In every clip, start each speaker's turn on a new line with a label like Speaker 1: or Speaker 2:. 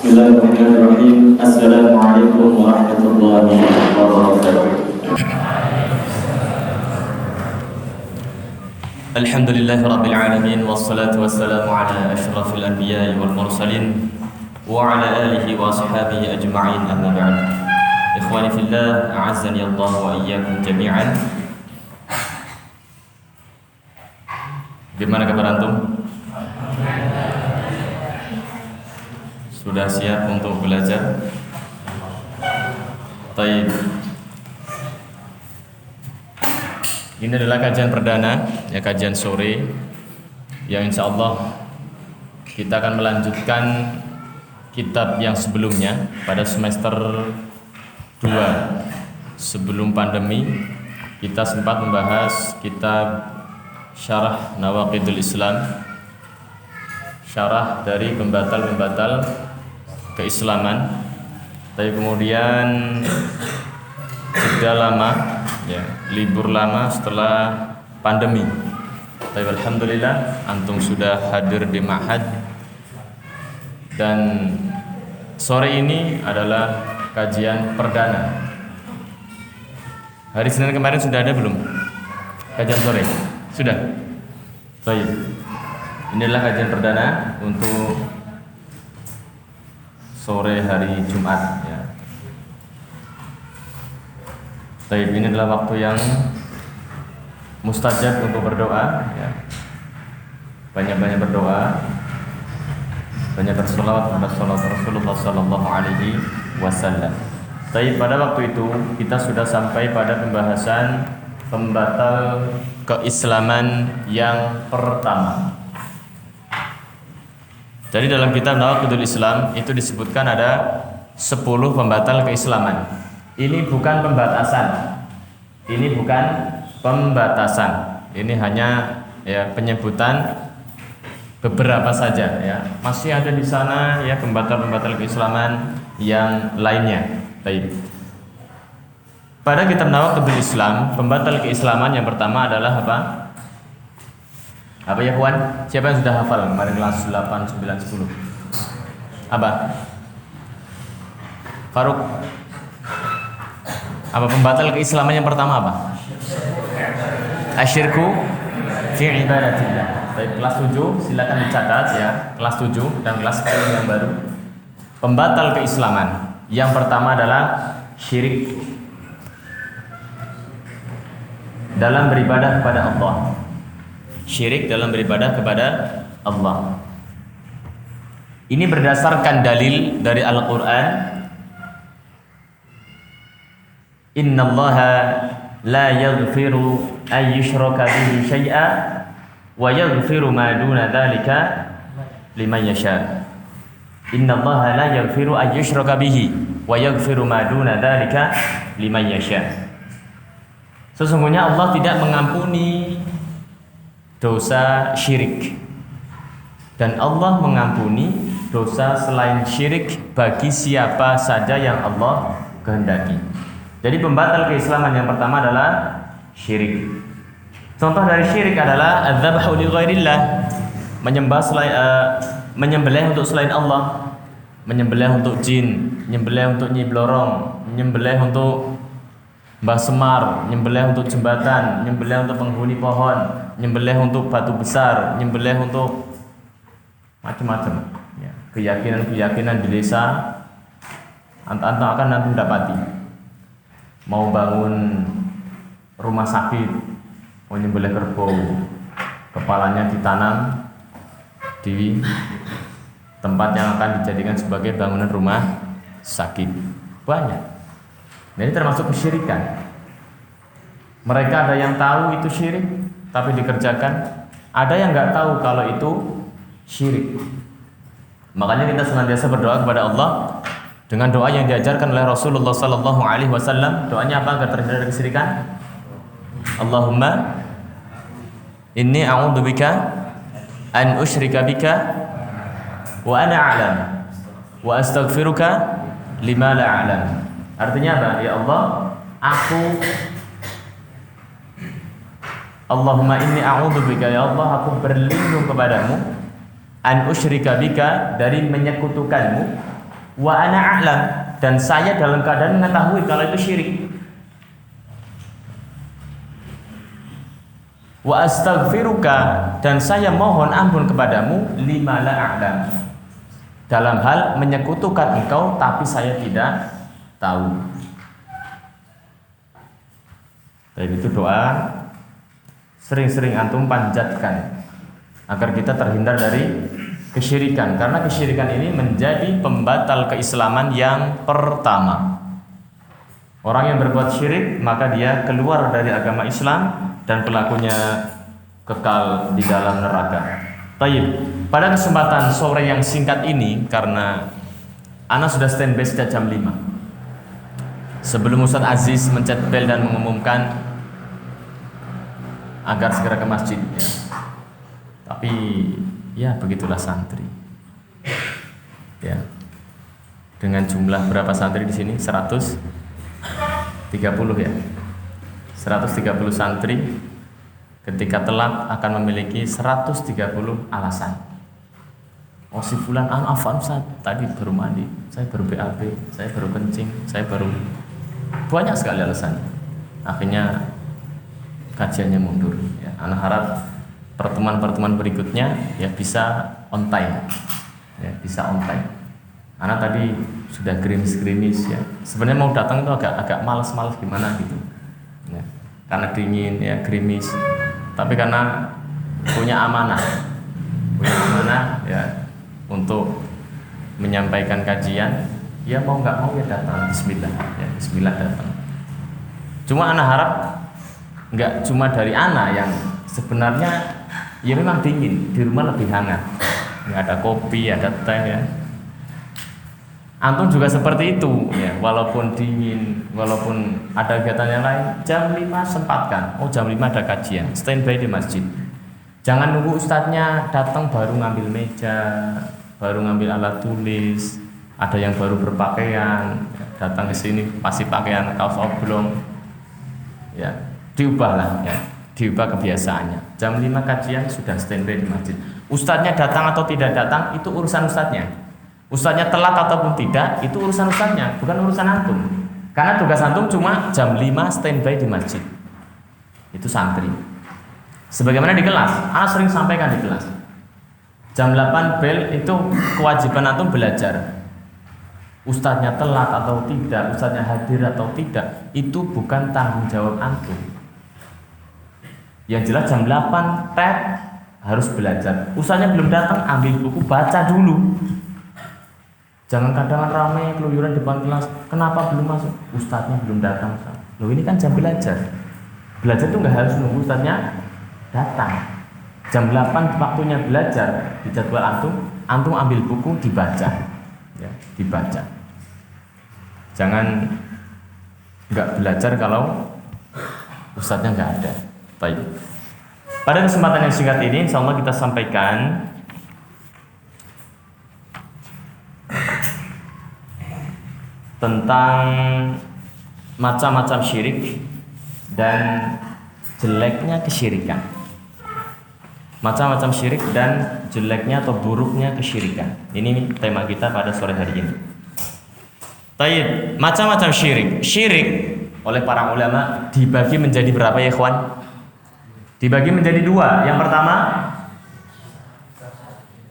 Speaker 1: Bismillahirrahmanirrahim. Assalamualaikum warahmatullahi wabarakatuh. Alhamdulillahi rabbil alamin, wassalatu wassalamu ala asyrafil anbiya'i wal mursalin wa ala alihi wa ashabihi ajma'in, amma ba'd. Ikhwani fillah, a'azzani Allah wa iyyakum jami'an. Gimana kabar antum? Sudah siap untuk belajar? Baik. Ini adalah kajian perdana, ya, kajian sore, yang insya Allah kita akan melanjutkan kitab yang sebelumnya pada semester 2 sebelum pandemi. Kita sempat membahas kitab Syarah Nawaqidul Islam, syarah dari pembatal-pembatal keislaman. Tapi kemudian jeda lama, ya, libur lama setelah pandemi. Tapi alhamdulillah antum sudah hadir di ma'had, dan sore ini adalah kajian perdana. Hari Senin kemarin sudah ada belum kajian sore? Sudah. Baik. Ini adalah kajian perdana untuk sore hari Jumat, ya. Baik, ini adalah waktu yang mustajab untuk berdoa, ya. Banyak-banyak berdoa, banyak bersolawat kepada Rasulullah sallallahu alaihi wasallam. Baik, pada waktu itu kita sudah sampai pada pembahasan pembatal keislaman yang pertama. Jadi dalam kitab Nawaqidul Islam itu disebutkan ada 10 pembatal keislaman. Ini bukan pembatasan. Ini bukan pembatasan. Ini hanya, ya, penyebutan beberapa saja, ya. Masih ada di sana, ya, pembatal-pembatal keislaman yang lainnya. Baik. Pada kitab Nawaqidul Islam, pembatal keislaman yang pertama adalah apa? Apa ya, Puan? Siapa yang sudah hafal kemarin kelas 8, 9, 10? Apa? Faruk? Apa pembatal keislaman yang pertama apa? Asyirku fi ibadatillah. Baik, kelas 7 silakan dicatat, ya. Kelas 7 dan kelas yang baru. Pembatal keislaman yang pertama adalah syirik dalam beribadah kepada Allah. Syirik dalam beribadah kepada Allah. Ini berdasarkan dalil dari Al-Quran. Innallaha la yaghfiru an yushraka bihi syai'a wa yaghfiru ma duna dzalika liman yasha. Innallaha la yaghfiru an yushraka bihi wa yaghfiru ma duna dzalika liman yasha. Sesungguhnya Allah tidak mengampuni dosa syirik, dan Allah mengampuni dosa selain syirik bagi siapa saja yang Allah kehendaki. Jadi pembatal keislaman yang pertama adalah syirik. Contoh dari syirik adalah adzabhu li ghairillah, menyembelih untuk selain Allah, menyembelih untuk jin, menyembelih untuk Nyi Blorong, menyembelih untuk Mbah Semar, nyembelih untuk jembatan, nyembelih untuk penghuni pohon, nyembelih untuk batu besar, nyembelih untuk macam-macam, ya. Keyakinan-keyakinan di desa antum akan nanti dapati. Mau bangun rumah sakit, mau nyembelih kerbau, kepalanya ditanam di tempat yang akan dijadikan sebagai bangunan rumah sakit. Banyak. Nah, ini termasuk kesyirikan. Mereka ada yang tahu itu syirik tapi dikerjakan, ada yang nggak tahu kalau itu syirik. Makanya kita senantiasa berdoa kepada Allah dengan doa yang diajarkan oleh Rasulullah sallallahu alaihi wasallam. Doanya apa agar terhindar dari kesyirikan? Allahumma inni a'udzubika an usyrika bika wa ana a'lam wa astaghfiruka lima la a'lam. Artinya apa? Ya Allah, Allahumma inni a'udzubika, ya Allah, aku berlindung kepadamu an usyrika bika, dari menyekutukanmu, wa ana a'lam, dan saya dalam keadaan mengetahui kalau itu syirik. Wa astaghfiruka, dan saya mohon ampun kepadamu lima la a'lam, dalam hal menyekutukan engkau tapi saya tidak tahu. Jadi itu doa sering-sering antum panjatkan agar kita terhindar dari kesyirikan, karena kesyirikan ini menjadi pembatal keislaman yang pertama. Orang yang berbuat syirik maka dia keluar dari agama Islam dan pelakunya kekal di dalam neraka. Baik, pada kesempatan sore yang singkat ini, karena Ana sudah standby sejak jam 5 sebelum Ustaz Aziz mencet bel dan mengumumkan agar segera ke masjid ya. Tapi ya begitulah santri ya. Dengan jumlah berapa santri di sini? 130 ya. 130 santri ketika telat akan memiliki 130 alasan. Oh si fulan afan Ustaz, tadi baru mandi, saya baru BAB, saya baru kencing, saya baru, banyak sekali alasan. Akhirnya kajiannya mundur ya. Anak harap pertemuan-pertemuan berikutnya ya bisa on time. Ya, bisa on time. Anak tadi sudah gerimis-gerimis ya. Sebenarnya mau datang itu agak malas-malas gimana gitu. Ya, karena dingin ya, gerimis. Tapi karena punya amanah ya untuk menyampaikan kajian, ya mau nggak mau ya datang. Bismillah ya, Bismillah datang. Cuma anak harap nggak cuma dari anak yang sebenarnya ya memang dingin, di rumah lebih hangat ya, ada kopi, ada teh ya. Antum juga seperti itu ya, walaupun dingin, walaupun ada kegiatan yang lain, jam 5 sempatkan. Oh jam 5 ada kajian, standby di masjid. Jangan nunggu ustadznya datang baru ngambil meja, baru ngambil alat tulis. Ada yang baru berpakaian, datang ke sini masih pakaian kaos oblong. Ya, diubahlah ya, diubah kebiasaannya. Jam 5 kajian sudah standby di masjid. Ustadznya datang atau tidak datang itu urusan ustadznya. Ustadznya telat ataupun tidak itu urusan ustadznya, bukan urusan antum. Karena tugas antum cuma jam 5 standby di masjid. Itu santri. Sebagaimana di kelas, ana sering sampaikan di kelas. Jam 8 bel itu kewajiban antum belajar. Ustadznya telat atau tidak, ustadznya hadir atau tidak, itu bukan tanggung jawab antum. Yang jelas jam 8 tet harus belajar. Ustadznya belum datang, ambil buku, baca dulu. Jangan kadang ramai keluyuran depan kelas. Kenapa belum masuk? Ustadznya belum datang. Loh ini kan jam belajar. Belajar itu nggak harus nunggu ustadznya datang. Jam 8 waktunya belajar di jadwal antum ambil buku dibaca. Ya, dibaca. Jangan nggak belajar kalau ustadznya nggak ada. Baik. Pada kesempatan yang singkat ini, insyaallah kita sampaikan tentang macam-macam syirik dan jeleknya kesyirikan. Macam-macam syirik dan jeleknya atau buruknya kesyirikan. Ini tema kita pada sore hari ini. Tayyib, macam-macam syirik. Syirik oleh para ulama dibagi menjadi berapa ya ikhwan? Dibagi menjadi dua. Yang pertama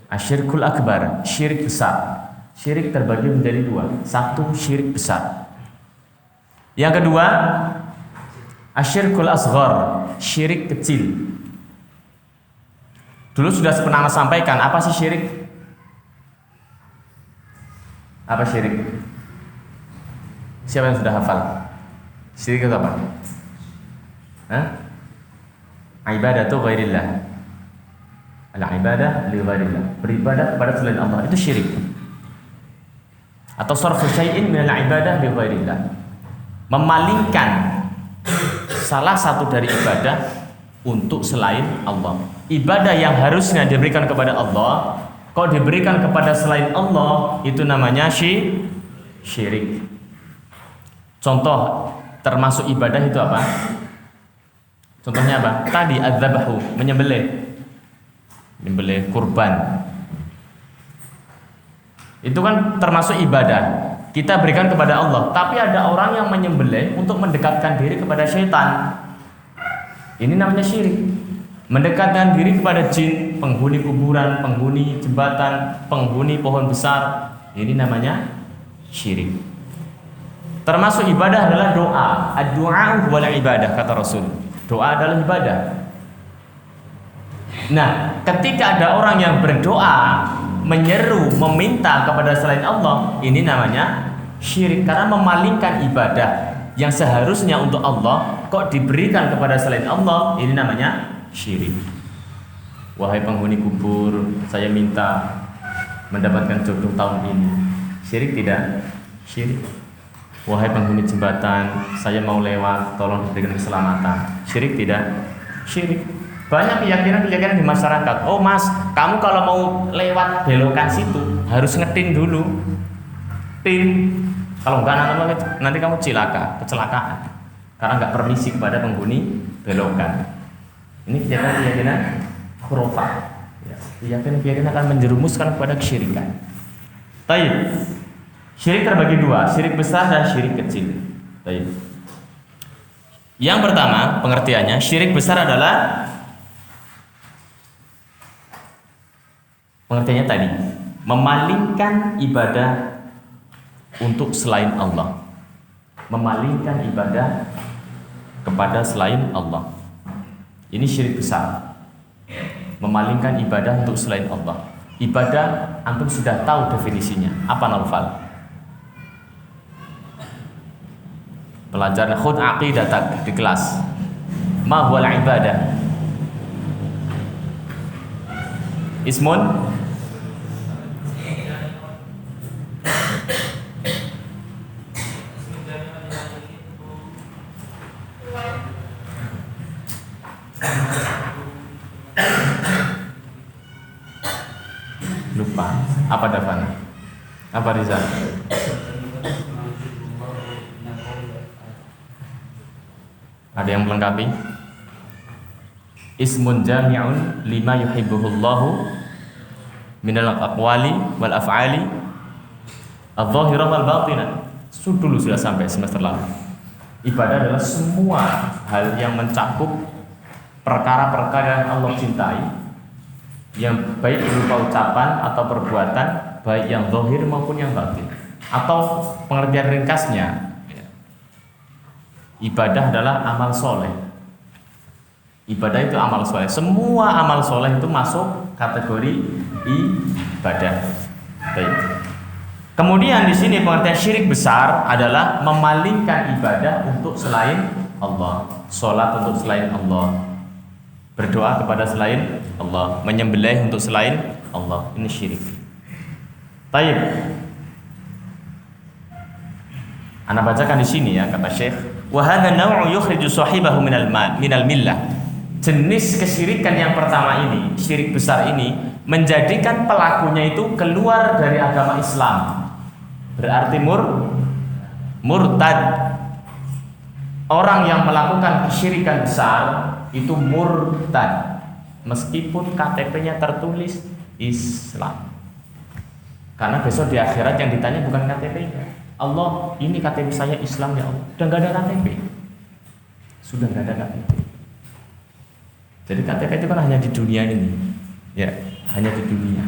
Speaker 1: asyirkul akbar, syirik besar. Syirik terbagi menjadi dua. Satu syirik besar. Yang kedua asyirkul asghar, syirik kecil. Dulu sudah pernah sampaikan apa sih syirik? Apa syirik? Siapa yang sudah hafal? Syirik itu apa? Ibadatu ghairillah. Al-ibadah li ghairillah. Beribadah kepada selain Allah itu syirik. Atau sarfu syai'in minal ibadah li ghairillah. Memalingkan salah satu dari ibadah untuk selain Allah. Ibadah yang harusnya diberikan kepada Allah, kok diberikan kepada selain Allah, itu namanya syirik. Contoh termasuk ibadah itu apa? Contohnya apa? Tadi adzabahu, menyembelih kurban. Itu kan termasuk ibadah. Kita berikan kepada Allah. Tapi ada orang yang menyembelih untuk mendekatkan diri kepada syaitan. Ini namanya syirik. Mendekatkan diri kepada jin, penghuni kuburan, penghuni jembatan, penghuni pohon besar. Ini namanya syirik. Termasuk ibadah adalah doa. Ad-du'a wal ibadah, kata Rasul. Doa adalah ibadah. Nah, ketika ada orang yang berdoa, menyeru, meminta kepada selain Allah, ini namanya syirik, karena memalingkan ibadah yang seharusnya untuk Allah kok diberikan kepada selain Allah. Ini namanya syirik. Wahai penghuni kubur, saya minta mendapatkan jodoh tahun ini. Syirik tidak? Syirik. Wahai penghuni jembatan, saya mau lewat, tolong diberikan keselamatan. Syirik tidak? Syirik. Banyak keyakinan di masyarakat. Oh mas, kamu kalau mau lewat belokan situ harus ngetin dulu. Tin. Kalau enggak nanti kamu kecelakaan. Karena enggak permisi kepada penghuni belokan. Ini keyakinan khurafat. Keyakinan akan menjerumuskan kepada kesyirikan. Baik. Syirik terbagi dua, syirik besar dan syirik kecil. Baik. Yang pertama, pengertiannya, syirik besar adalah pengertiannya tadi, memalingkan ibadah untuk selain Allah. Memalingkan ibadah kepada selain Allah. Ini syirik besar. Memalingkan ibadah untuk selain Allah. Ibadah, antum sudah tahu definisinya. Apa Naufal? Pelajaran khud aqidah di kelas. Ma huwal ibadah? Ismun lupa. Apa Davana? Apa Riza? Ada yang melengkapi? Ismun jami'un lima yuhibbuhullahu minal aqwali wal af'ali adh-dhahirah wal batinah. Dulu sudah sampai semester lalu. Ibadah adalah semua hal yang mencakup perkara-perkara yang Allah cintai, yang baik berupa ucapan atau perbuatan, baik yang zahir maupun yang batin. Atau pengertian ringkasnya, ibadah adalah amal soleh. Ibadah itu amal soleh. Semua amal soleh itu masuk kategori ibadah. Baik. Kemudian di sini pengertian syirik besar adalah memalingkan ibadah untuk selain Allah, sholat untuk selain Allah, berdoa kepada selain Allah, menyembelih untuk selain Allah. Ini syirik. Baik. Ana bacakan di sini ya, kata Syekh. Wa hadha naw'u yukhriju sahibahu minal millah. Jenis kesyirikan yang pertama ini, syirik besar ini, menjadikan pelakunya itu keluar dari agama Islam. Berarti murtad. Orang yang melakukan kesyirikan besar itu murtad, meskipun KTP-nya tertulis Islam. Karena besok di akhirat yang ditanya bukan KTP-nya. Allah, ini KTP saya Islam ya Allah. Sudah nggak ada KTP. Sudah nggak ada KTP. Jadi KTP itu kan hanya di dunia ini, ya, hanya di dunia.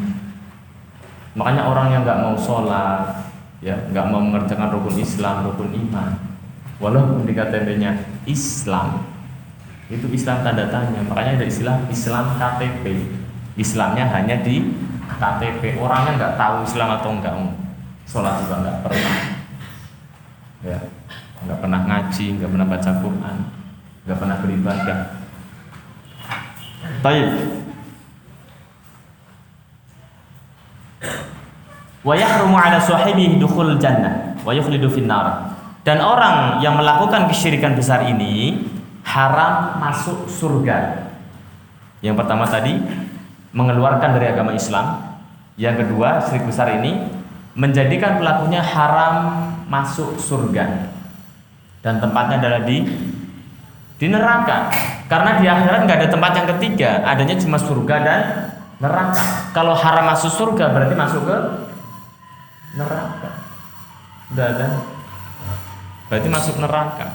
Speaker 1: Makanya orang yang nggak mau sholat, ya, nggak mau mengerjakan rukun Islam, rukun iman, walaupun di KTP-nya Islam, itu Islam tanda tanya. Makanya ada istilah Islam KTP. Islamnya hanya di KTP. Orangnya nggak tahu Islam atau enggak, sholat juga nggak pernah, ya, nggak pernah ngaji, nggak pernah baca Quran, nggak pernah beribadah. Baik. Wa yahrumu 'ala sahibihi dukhul jannah wa yukhlidu finnar. Dan orang yang melakukan kesyirikan besar ini haram masuk surga. Yang pertama tadi mengeluarkan dari agama Islam. Yang kedua, syirik besar ini menjadikan pelakunya haram masuk surga. Dan tempatnya adalah di neraka. Karena di akhirat nggak ada tempat yang ketiga, adanya cuma surga dan neraka. Kalau haram masuk surga berarti masuk ke neraka. Enggak ada. Berarti masuk neraka.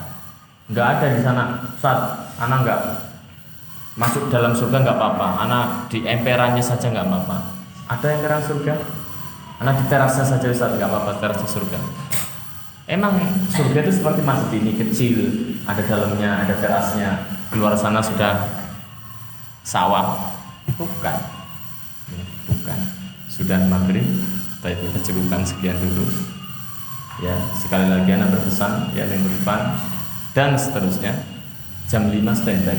Speaker 1: Enggak ada di sana. Ustaz, anak enggak masuk dalam surga enggak apa-apa. Anak di emperannya saja enggak apa-apa. Ada emperan surga? Anak di terasnya saja Ustaz enggak apa-apa, terasnya surga. Emang surga itu seperti masjid ini kecil, ada dalamnya, ada terasnya. Keluar sana sudah sawah. Bukan. Bukan. Sudah maghrib. Baik, kita cukupkan sekian dulu. Ya, sekali lagi anak berpesan ya minggu depan dan seterusnya jam 5 standby.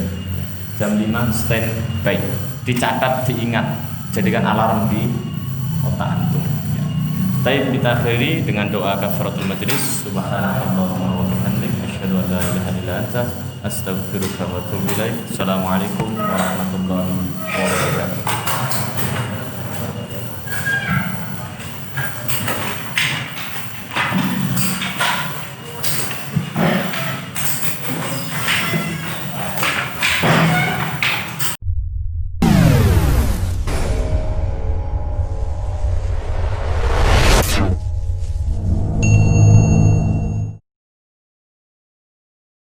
Speaker 1: Jam 5 standby. Dicatat, diingat. Jadikan alarm di otak antum. Ya. Baik, kita akhiri dengan doa kafaratul majlis. Subhanallahumma wa bihamdihi asyhadu an la ilaha illa anta astaghfiruka wa atubu ilaik. Assalamualaikum warahmatullahi